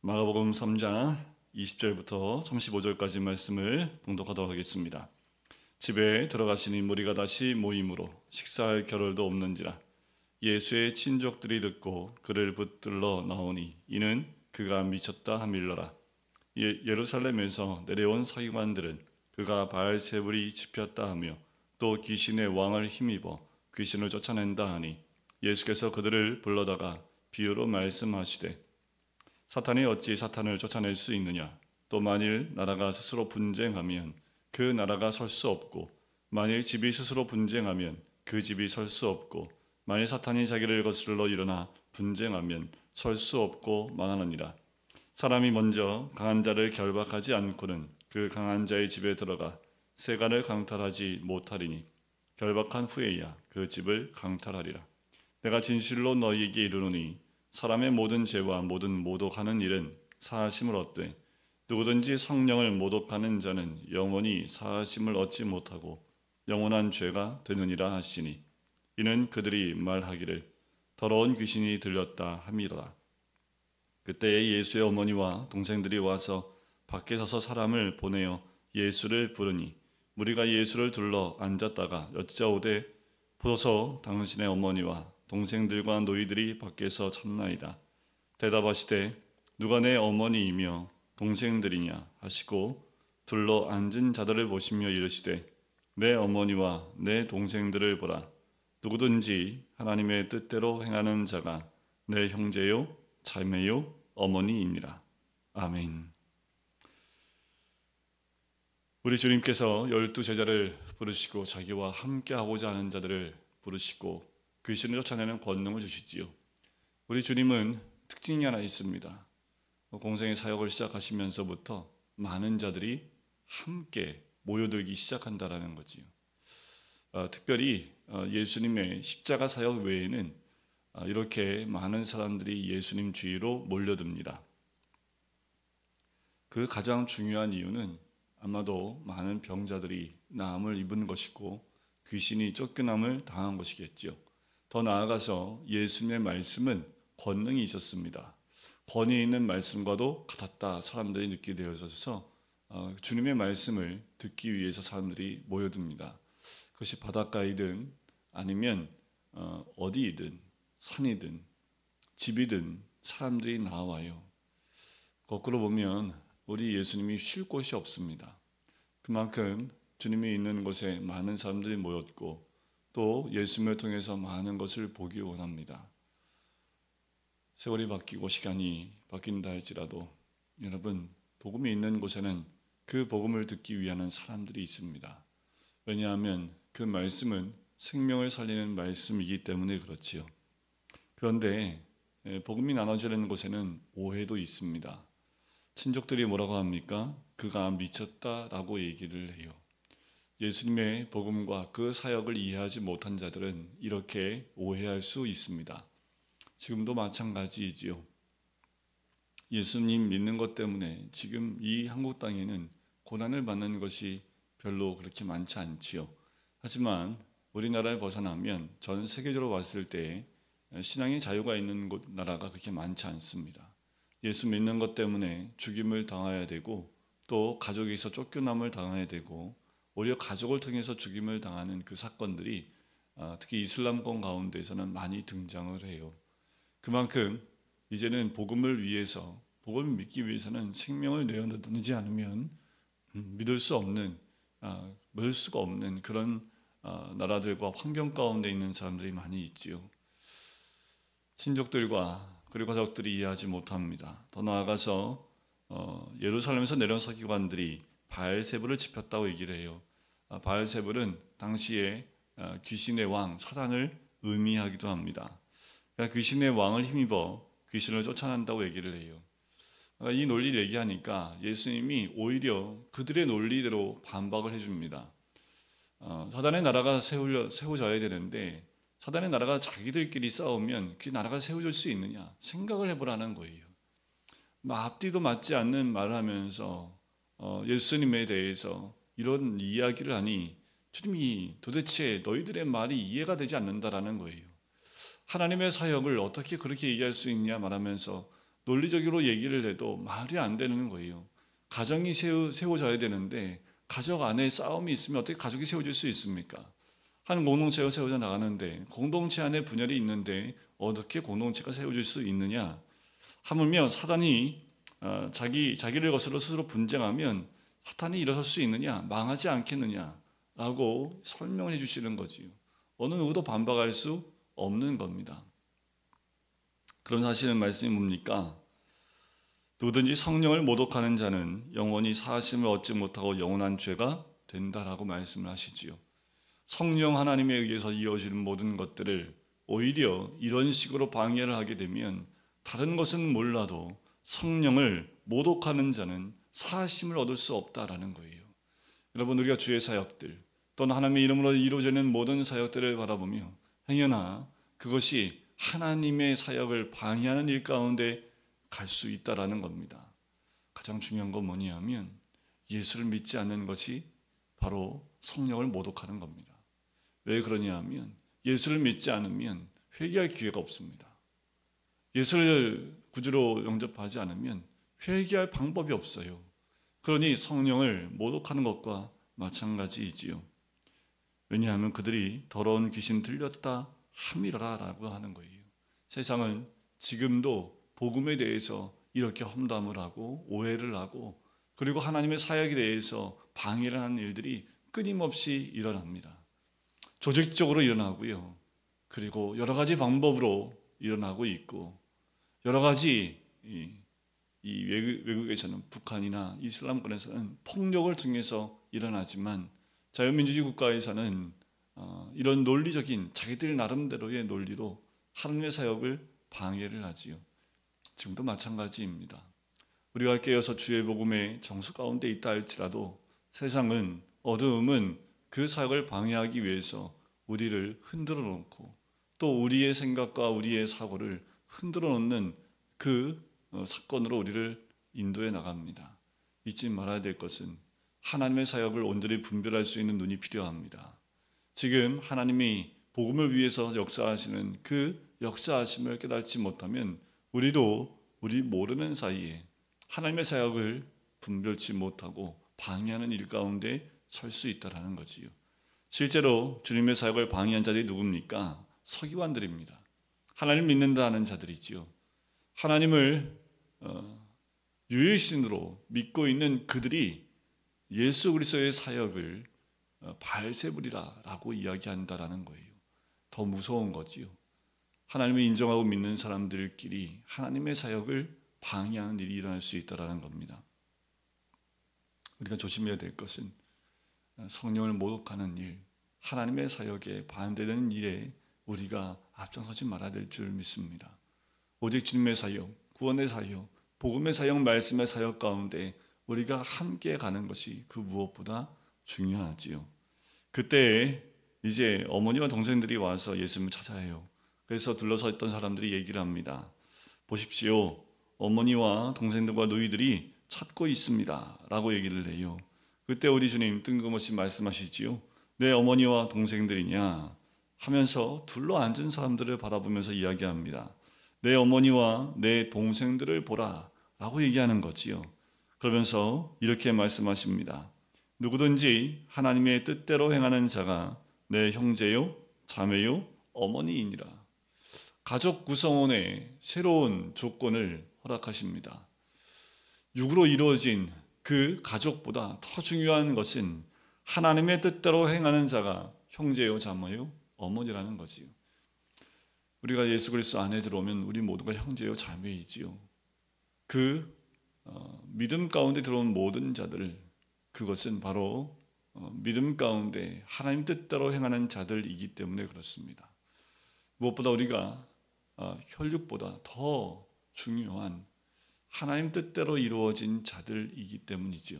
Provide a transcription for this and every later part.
마가복음 3장 20절부터 35절까지 말씀을 봉독하도록 하겠습니다. 집에 들어가시니 무리가 다시 모임으로 식사할 겨를도 없는지라 예수의 친족들이 듣고 그를 붙들러 나오니 이는 그가 미쳤다 하밀러라. 예루살렘에서 내려온 서기관들은 그가 바알세불이 집혔다 하며 또 귀신의 왕을 힘입어 귀신을 쫓아낸다 하니 예수께서 그들을 불러다가 비유로 말씀하시되 사탄이 어찌 사탄을 쫓아낼 수 있느냐? 또 만일 나라가 스스로 분쟁하면 그 나라가 설 수 없고 만일 집이 스스로 분쟁하면 그 집이 설 수 없고 만일 사탄이 자기를 거슬러 일어나 분쟁하면 설 수 없고 망하느니라. 사람이 먼저 강한 자를 결박하지 않고는 그 강한 자의 집에 들어가 세간을 강탈하지 못하리니 결박한 후에야 그 집을 강탈하리라. 내가 진실로 너희에게 이르노니 사람의 모든 죄와 모든 모독하는 일은 사하심을 얻되 누구든지 성령을 모독하는 자는 영원히 사하심을 얻지 못하고 영원한 죄가 되느니라 하시니 이는 그들이 말하기를 더러운 귀신이 들렸다 함이라. 그때에 예수의 어머니와 동생들이 와서 밖에 서서 사람을 보내어 예수를 부르니 무리가 예수를 둘러 앉았다가 여짜오되 보소서 당신의 어머니와 동생들과 너희들이 밖에서 찾나이다. 대답하시되 누가 내 어머니이며 동생들이냐 하시고 둘러 앉은 자들을 보시며 이르시되 내 어머니와 내 동생들을 보라. 누구든지 하나님의 뜻대로 행하는 자가 내 형제요 자매요 어머니이니라. 아멘. 우리 주님께서 12 제자를 부르시고 자기와 함께하고자 하는 자들을 부르시고 귀신을 쫓아내는 권능을 주시지요. 우리 주님은 특징이 하나 있습니다. 공생의 사역을 시작하시면서부터 많은 자들이 함께 모여들기 시작한다라는 거지요. 특별히 예수님의 십자가 사역 외에는 이렇게 많은 사람들이 예수님 주위로 몰려듭니다. 그 가장 중요한 이유는 아마도 많은 병자들이 나음을 입은 것이고 귀신이 쫓겨남을 당한 것이겠지요. 더 나아가서 예수님의 말씀은 권능이 있었습니다. 권위 있는 말씀과도 같았다 사람들이 느끼게 되어져서 주님의 말씀을 듣기 위해서 사람들이 모여듭니다. 그것이 바닷가이든 아니면 어디이든 산이든 집이든 사람들이 나와요. 거꾸로 보면 우리 예수님이 쉴 곳이 없습니다. 그만큼 주님이 있는 곳에 많은 사람들이 모였고 또 예수님을 통해서 많은 것을 보기 원합니다. 세월이 바뀌고 시간이 바뀐다 할지라도 여러분 복음이 있는 곳에는 그 복음을 듣기 위한 사람들이 있습니다. 왜냐하면 그 말씀은 생명을 살리는 말씀이기 때문에 그렇지요. 그런데 복음이 나눠지는 곳에는 오해도 있습니다. 친족들이 뭐라고 합니까? 그가 미쳤다라고 얘기를 해요. 예수님의 복음과 그 사역을 이해하지 못한 자들은 이렇게 오해할 수 있습니다. 지금도 마찬가지이지요. 예수님 믿는 것 때문에 지금 이 한국 땅에는 고난을 받는 것이 별로 그렇게 많지 않지요. 하지만 우리나라를 벗어나면 전 세계적으로 봤을 때 신앙의 자유가 있는 나라가 그렇게 많지 않습니다. 예수 믿는 것 때문에 죽임을 당해야 되고 또 가족에서 쫓겨남을 당해야 되고 오히려 가족을 통해서 죽임을 당하는 그 사건들이 특히 이슬람권 가운데에서는 많이 등장을 해요. 그만큼 이제는 복음을 위해서 복음을 믿기 위해서는 생명을 내어놓지 않으면 믿을 수 없는 믿을 수가 없는 그런 나라들과 환경 가운데 있는 사람들이 많이 있지요. 친족들과 그리고 가족들이 이해하지 못합니다. 더 나아가서 예루살렘에서 내려온 서기관들이 바알세불을 집혔다고 얘기를 해요. 바알세불은 당시에 귀신의 왕 사단을 의미하기도 합니다. 그러니까 귀신의 왕을 힘입어 귀신을 쫓아낸다고 얘기를 해요. 이 논리를 얘기하니까 예수님이 오히려 그들의 논리대로 반박을 해줍니다. 사단의 나라가 세워져야 되는데 사단의 나라가 자기들끼리 싸우면 그 나라가 세워질 수 있느냐 생각을 해보라는 거예요. 앞뒤도 맞지 않는 말을 하면서 예수님에 대해서 이런 이야기를 하니 주님이 도대체 너희들의 말이 이해가 되지 않는다라는 거예요. 하나님의 사역을 어떻게 그렇게 얘기할 수 있냐 말하면서 논리적으로 얘기를 해도 말이 안 되는 거예요. 가정이 세워져야 되는데 가족 안에 싸움이 있으면 어떻게 가족이 세워질 수 있습니까? 한 공동체가 세워져 나가는데 공동체 안에 분열이 있는데 어떻게 공동체가 세워질 수 있느냐? 하물며 사단이 자기를 것으로 스스로 분쟁하면 사탄이 일어설 수 있느냐? 망하지 않겠느냐? 라고 설명을 해주시는 거지요. 어느 누구도 반박할 수 없는 겁니다. 그런 사실은 말씀이 뭡니까? 누구든지 성령을 모독하는 자는 영원히 사하심을 얻지 못하고 영원한 죄가 된다라고 말씀을 하시지요. 성령 하나님에 의해서 이어지는 모든 것들을 오히려 이런 식으로 방해를 하게 되면 다른 것은 몰라도 성령을 모독하는 자는 사하심을 얻을 수 없다라는 거예요. 여러분, 우리가 주의 사역들 또는 하나님의 이름으로 이루어지는 모든 사역들을 바라보며 행여나 그것이 하나님의 사역을 방해하는 일 가운데 갈 수 있다라는 겁니다. 가장 중요한 건 뭐냐면 예수를 믿지 않는 것이 바로 성령을 모독하는 겁니다. 왜 그러냐 하면 예수를 믿지 않으면 회개할 기회가 없습니다. 예수를 구주로 영접하지 않으면 회개할 방법이 없어요. 그러니 성령을 모독하는 것과 마찬가지이지요. 왜냐하면 그들이 더러운 귀신 들렸다 함이라 라고 하는 거예요. 세상은 지금도 복음에 대해서 이렇게 험담을 하고 오해를 하고 그리고 하나님의 사역에 대해서 방해를 하는 일들이 끊임없이 일어납니다. 조직적으로 일어나고요. 그리고 여러 가지 방법으로 일어나고 있고 여러 가지 외국에서는 북한이나 이슬람권에서는 폭력을 통해서 일어나지만 자유민주주의 국가에서는 이런 논리적인 자기들 나름대로의 논리로 하나님의 사역을 방해를 하지요. 지금도 마찬가지입니다. 우리가 깨어서 주의 복음의 정수 가운데 있다 할지라도 세상은 어두움은 그 사역을 방해하기 위해서 우리를 흔들어 놓고 또 우리의 생각과 우리의 사고를 흔들어 놓는 그 사건으로 우리를 인도해 나갑니다. 잊지 말아야 될 것은 하나님의 사역을 온전히 분별할 수 있는 눈이 필요합니다. 지금 하나님이 복음을 위해서 역사하시는 그 역사하심을 깨닫지 못하면 우리도 우리 모르는 사이에 하나님의 사역을 분별치 못하고 방해하는 일 가운데 설 수 있다라는 거지요. 실제로 주님의 사역을 방해한 자들이 누굽니까? 서기관들입니다. 하나님을 믿는다 하는 자들이지요. 하나님을 유일신으로 믿고 있는 그들이 예수 그리스도의 사역을 바알세불이라고 이야기한다라는 거예요. 더 무서운 거지요. 하나님을 인정하고 믿는 사람들끼리 하나님의 사역을 방해하는 일이 일어날 수 있다는 겁니다. 우리가 조심해야 될 것은 성령을 모독하는 일, 하나님의 사역에 반대되는 일에 우리가 앞장서지 말아야 될 줄 믿습니다. 오직 주님의 사역, 구원의 사역, 복음의 사역, 말씀의 사역 가운데 우리가 함께 가는 것이 그 무엇보다 중요하지요. 그때 이제 어머니와 동생들이 와서 예수님을 찾아해요. 그래서 둘러서 있던 사람들이 얘기를 합니다. 보십시오. 어머니와 동생들과 누이들이 찾고 있습니다. 라고 얘기를 해요. 그때 우리 주님 뜬금없이 말씀하시지요. 내 어머니와 동생들이냐 하면서 둘러앉은 사람들을 바라보면서 이야기합니다. 내 어머니와 내 동생들을 보라 라고 얘기하는 거지요. 그러면서 이렇게 말씀하십니다. 누구든지 하나님의 뜻대로 행하는 자가 내 형제요, 자매요, 어머니이니라. 가족 구성원의 새로운 조건을 허락하십니다. 육으로 이루어진 그 가족보다 더 중요한 것은 하나님의 뜻대로 행하는 자가 형제요, 자매요, 어머니라는 거지요. 우리가 예수 그리스도 안에 들어오면 우리 모두가 형제요, 자매이지요. 그 믿음 가운데 들어온 모든 자들, 그것은 바로 믿음 가운데 하나님 뜻대로 행하는 자들이기 때문에 그렇습니다. 무엇보다 우리가 혈육보다 더 중요한 하나님 뜻대로 이루어진 자들이기 때문이지요.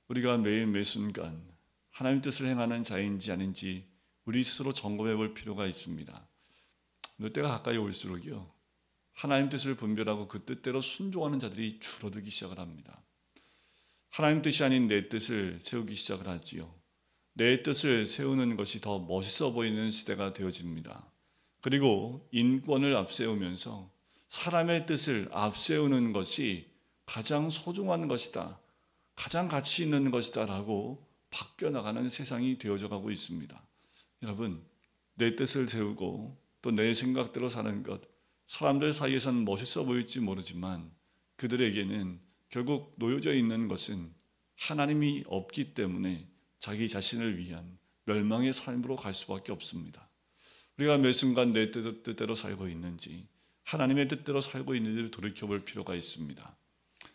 우리가 매일 매 순간 하나님 뜻을 행하는 자인지 아닌지 우리 스스로 점검해 볼 필요가 있습니다. 어느 때가 가까이 올수록요, 하나님 뜻을 분별하고 그 뜻대로 순종하는 자들이 줄어들기 시작을 합니다. 하나님 뜻이 아닌 내 뜻을 세우기 시작을 하지요. 내 뜻을 세우는 것이 더 멋있어 보이는 시대가 되어집니다. 그리고 인권을 앞세우면서 사람의 뜻을 앞세우는 것이 가장 소중한 것이다, 가장 가치 있는 것이다 라고 바뀌어나가는 세상이 되어져 가고 있습니다. 여러분, 내 뜻을 세우고 또 내 생각대로 사는 것, 사람들 사이에서는 멋있어 보일지 모르지만 그들에게는 결국 놓여져 있는 것은 하나님이 없기 때문에 자기 자신을 위한 멸망의 삶으로 갈 수밖에 없습니다. 우리가 매 순간 내 뜻대로 살고 있는지, 하나님의 뜻대로 살고 있는지를 돌이켜볼 필요가 있습니다.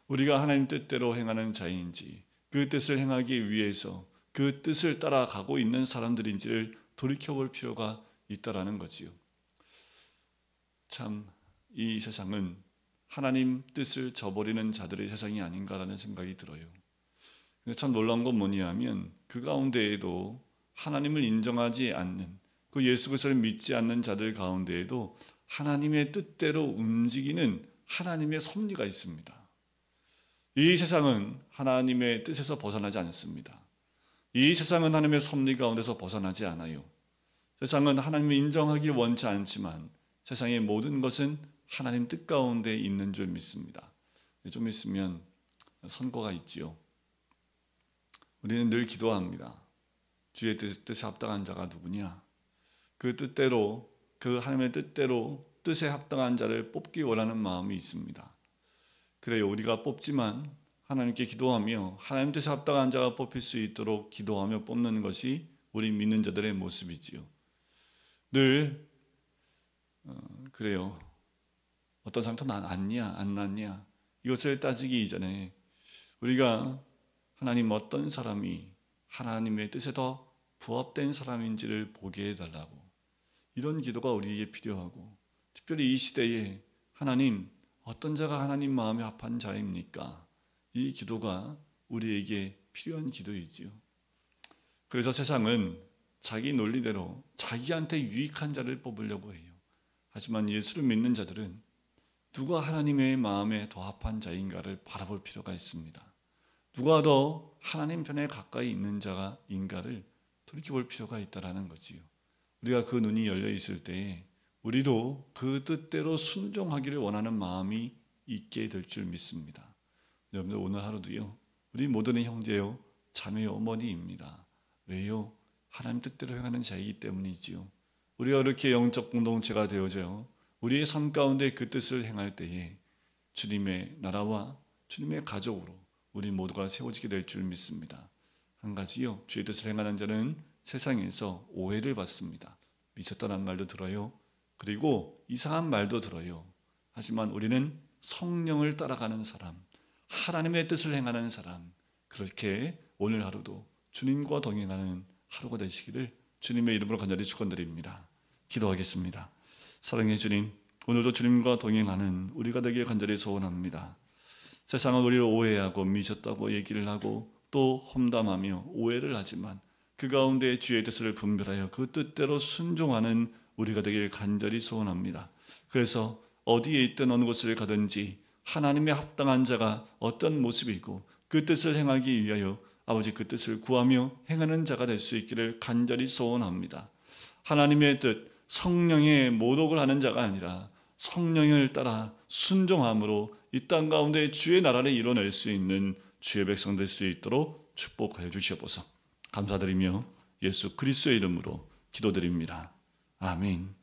우리가 하나님 뜻대로 행하는 자인지, 그 뜻을 행하기 위해서 그 뜻을 따라가고 있는 사람들인지를 돌이켜볼 필요가 있다라는 거지요. 참, 이 세상은 하나님 뜻을 저버리는 자들의 세상이 아닌가라는 생각이 들어요. 참 놀라운 건 뭐냐면 그 가운데에도 하나님을 인정하지 않는, 그 예수 그리스도를 믿지 않는 자들 가운데에도 하나님의 뜻대로 움직이는 하나님의 섭리가 있습니다. 이 세상은 하나님의 뜻에서 벗어나지 않습니다. 이 세상은 하나님의 섭리 가운데서 벗어나지 않아요. 세상은 하나님을 인정하기 원치 않지만 세상의 모든 것은 하나님 뜻 가운데 있는 줄 믿습니다. 좀 있으면 선거가 있지요. 우리는 늘 기도합니다. 주의 뜻에 합당한 자가 누구냐? 그 뜻대로, 그 하나님의 뜻대로 뜻에 합당한 자를 뽑기 원하는 마음이 있습니다. 그래요, 우리가 뽑지만 하나님께 기도하며 하나님 뜻에 합당한 자가 뽑힐 수 있도록 기도하며 뽑는 것이 우리 믿는 자들의 모습이지요. 늘 그래요. 어떤 사람도 낳냐 안 낳냐 이것을 따지기 이전에 우리가 하나님 어떤 사람이 하나님의 뜻에 더 부합된 사람인지를 보게 해달라고, 이런 기도가 우리에게 필요하고, 특별히 이 시대에 하나님 어떤 자가 하나님 마음에 합한 자입니까? 이 기도가 우리에게 필요한 기도이지요. 그래서 세상은 자기 논리대로 자기한테 유익한 자를 뽑으려고 해요. 하지만 예수를 믿는 자들은 누가 하나님의 마음에 더 합한 자인가를 바라볼 필요가 있습니다. 누가 더 하나님 편에 가까이 있는 자가 인가를 돌이켜볼 필요가 있다는 거지요. 우리가 그 눈이 열려 있을 때에 우리도 그 뜻대로 순종하기를 원하는 마음이 있게 될 줄 믿습니다. 여러분들, 오늘 하루도요, 우리 모두는 형제요 자매요 어머니입니다. 왜요? 하나님 뜻대로 행하는 자이기 때문이지요. 우리가 이렇게 영적 공동체가 되어져요, 우리의 삶 가운데 그 뜻을 행할 때에 주님의 나라와 주님의 가족으로 우리 모두가 세워지게 될 줄 믿습니다. 한 가지요, 주의 뜻을 행하는 자는 세상에서 오해를 받습니다. 미쳤다는 말도 들어요. 그리고 이상한 말도 들어요. 하지만 우리는 성령을 따라가는 사람, 하나님의 뜻을 행하는 사람, 그렇게 오늘 하루도 주님과 동행하는 하루가 되시기를 주님의 이름으로 간절히 축원드립니다. 기도하겠습니다. 사랑의 주님, 오늘도 주님과 동행하는 우리가 되길 간절히 소원합니다. 세상은 우리를 오해하고 미쳤다고 얘기를 하고 또 험담하며 오해를 하지만 그 가운데 주의 뜻을 분별하여 그 뜻대로 순종하는 우리가 되길 간절히 소원합니다. 그래서 어디에 있든 어느 곳을 가든지 하나님의 합당한 자가 어떤 모습이고 그 뜻을 행하기 위하여 아버지 그 뜻을 구하며 행하는 자가 될 수 있기를 간절히 소원합니다. 하나님의 뜻, 성령의 모독을 하는 자가 아니라 성령을 따라 순종함으로 이 땅 가운데 주의 나라를 이뤄낼 수 있는 주의 백성 될 수 있도록 축복하여 주시옵소서. 감사드리며 예수 그리스도의 이름으로 기도드립니다. 아멘.